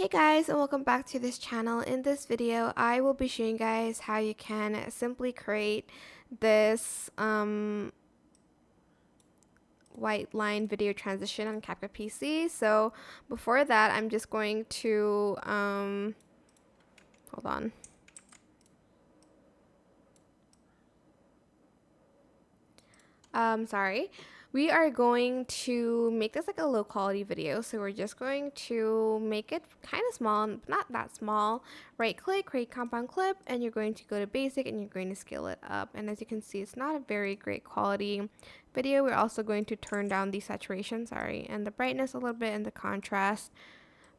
Hey guys, and welcome back to this channel. In this video I will be showing you guys how you can simply create this white line video transition on CapCut PC. So before that, I'm just going to hold on. Sorry. We are going to make this like a low quality video. So we're just going to make it kind of small, not that small. Right click, create compound clip, and you're going to go to basic and you're going to scale it up. And as you can see, it's not a very great quality video. We're also going to turn down the saturation, and the brightness a little bit and the contrast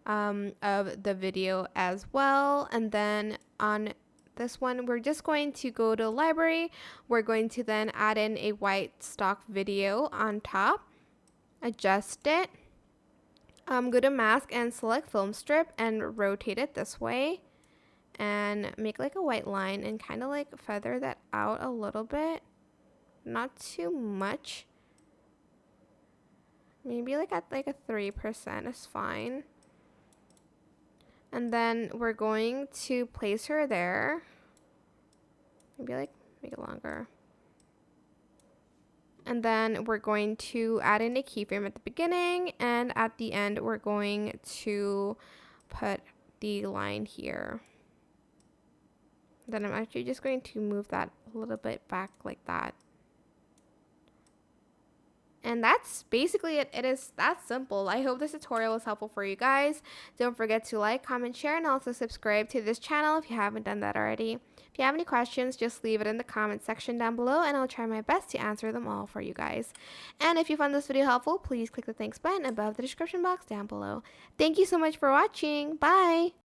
of the video as well. And then on this one, we're just going to go to library. We're going to then add in a white stock video on top, adjust it, go to mask and select film strip and rotate it this way and make like a white line and kind of like feather that out a little bit, not too much, maybe like at like a 3% is fine. And then we're going to place her there. Maybe like make it longer. And then we're going to add in a keyframe at the beginning, and at the end we're going to put the line here. Then I'm actually just going to move that a little bit back like that. And that's basically it. It is that simple. I hope this tutorial was helpful for you guys. Don't forget to like, comment, share, and also subscribe to this channel if you haven't done that already. If you have any questions, just leave it in the comment section down below and I'll try my best to answer them all for you guys. And if you found this video helpful, please click the thanks button above the description box down below. Thank you so much for watching. Bye!